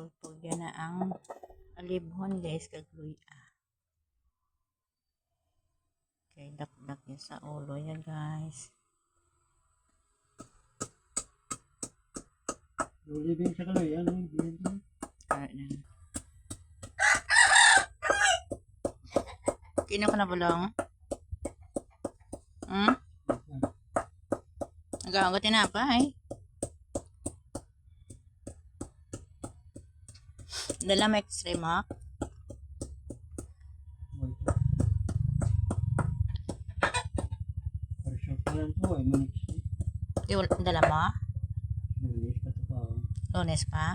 pulpog yan na ang alibhon guys kagluya. Okay, dakdak yan sa ulo yan guys. Ulibin sa kaloy, ano yung Kino ka na bulong? Nag-aagot na pa eh. Dala mo extreme ha? Parsyon pa lang to ay maniksi. Dala mo? Lulis pa ito pa. Lunes pa?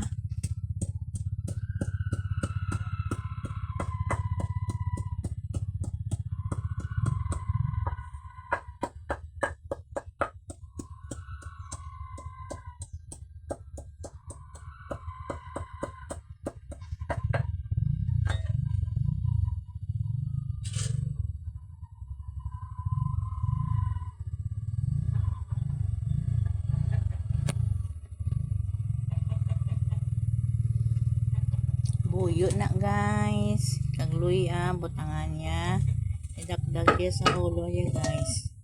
Buyo na guys. Kagluya, butangan niya. Idakdag niya sa ulo niya guys.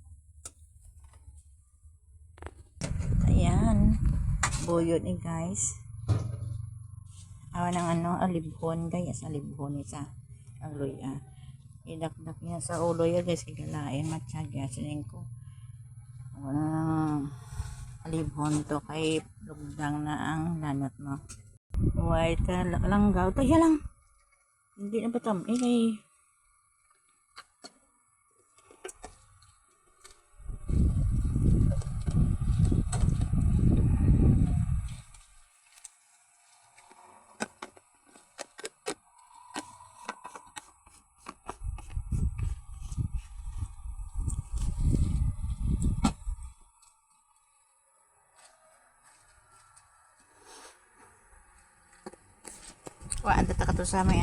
Ayan. Buyo ni guys. Awan ng alibhon guys. Alibhon isa. Kagluya. Idakdak niya sa ulo niya guys. Igalain matsyagya. Sining ko. Alibhon to kay lugdang na ang lanot mo. White langgaw. Kaya lang. Hindi na batam. Kay waan tata ka to sa may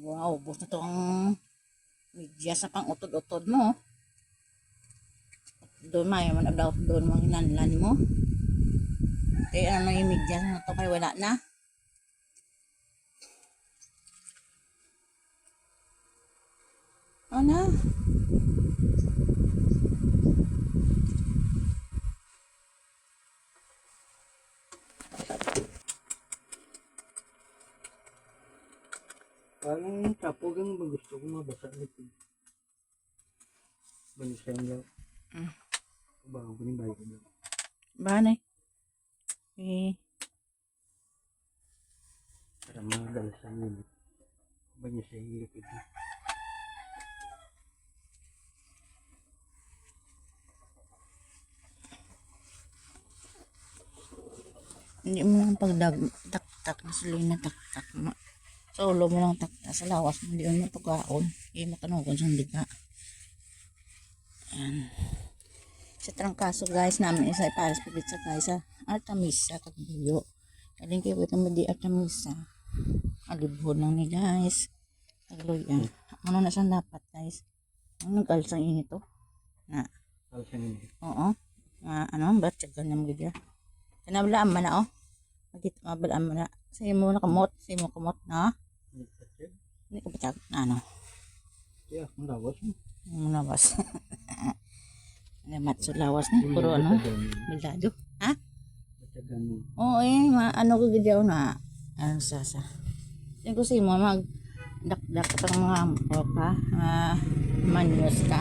wow, ubos na to ang media sa pang utod-utod mo. Doon may man about doon mga hinanlan mo. Kaya ano yung media na to kay wala na. Ano? Parang kapog ang gusto ko mabasa nito. Balisan daw. Bago ko ni bayo ko daw. Bane? Eh. Para magalasan yun. Banya sa hirap ito. Hindi mo lang pagdag-tak-tak na sila na tak-tak mo. Sa ulo mo lang takta, sa lawas mo hindi mo pagkaon. Hindi makanugon sa liga. Ayan. Sa trangkaso guys namin isa ipares pagit sa guys sa Artemisa kagbuyo. Kaling kayo ito may di Artemisa. Alibhon lang ni guys. Kagluya. Ano na siya dapat guys? Ang nag-alsang init to. Na. Alsang init? Oo. Ba't tsagal na mga kanabalaan man na Magit mabalaan mo na. Sa mo na kamot. Sa mo kamot na. Hindi ka batag na Yeah, ang lawas mo. Ang lawas. Namat sa lawas ni. Puro baldado. Ha? Batagan mo. Oo ko gidyaw na. Sasa. Yan ko sa mo dakdak ka mga ampo ka. Manyos ka.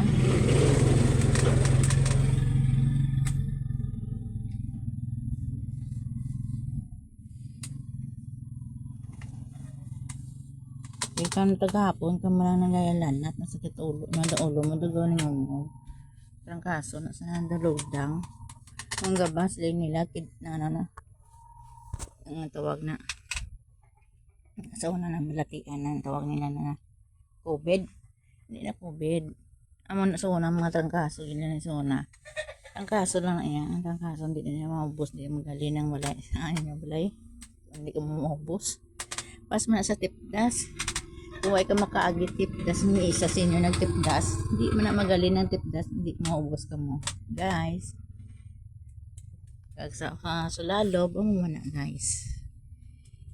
Ikaw na tagahapon ka mo lang nagayalan at nasakit ulo mo dugo ni mo trangkaso na sa nandalugdang ang gabas lang nila na ang tawag na sa una na malatian ang tawag nila na COVID. Hindi na COVID amo na sa una mga trangkaso yun na sa una trangkaso lang na yan ang trangkaso hindi na maubos hindi magaling ng walay hindi ka maubos pas man sa tipdas huwag ka makaagit tipdas ni isa sa inyo nagtipdas hindi mo na magaling ng tipdas hindi maubos ka mo guys kagsa ka sulalob mo na guys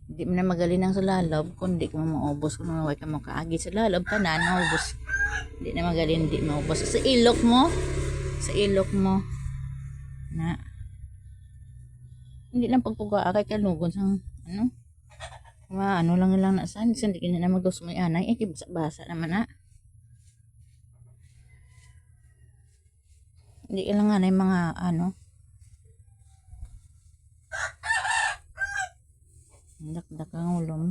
Di mo na magaling ang sa lalob, kundi kung maubos, kung maway ka mo kaagi sa lalob, tanan, maubos. Di na magaling, di maubos. Sa ilok mo, na, hindi lang pagpuga, kay kanugon sang, ano, ano lang na saan, hindi ka na magdos mo anay, basa naman na. Hindi ka lang anay mga, ano, dakdak ang ulo mo.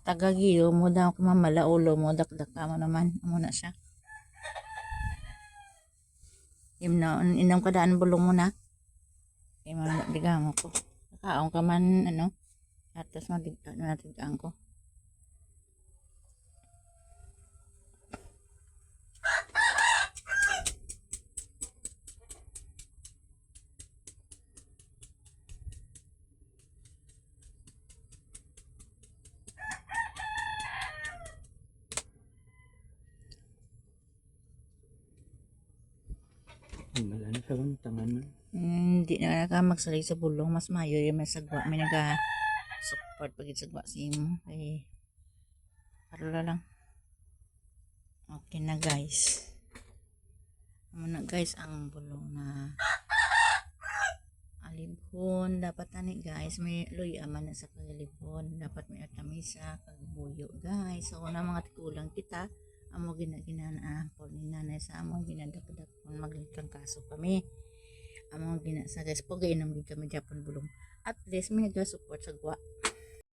Tagagiyo mo daw kumamala ulo mo, dakdak ka mo naman. Amo na siya. Inom ka daan bulong mo na. Digang ako. Nakaong ka man, ano, atas matigaan ko. Wala na sa tangan na. Hindi na ka magsalay sa bulong. Mas mayo yung may sagwa. May support pag sagwa sa imo. Ay, parola lang. Okay na guys. Amo na guys ang bulong na alibhon. Dapat tani guys. May luya man na sa kagalibhon. Dapat may atamisa, kagbuyo guys. So na mga tikulang kita. Amo ginana po ni nanay sa amo ginadapadak kung maglitang kaso kami. Amo ginasa guys po gainom gid kami Japon bulong. At least may nag-support sa gwa.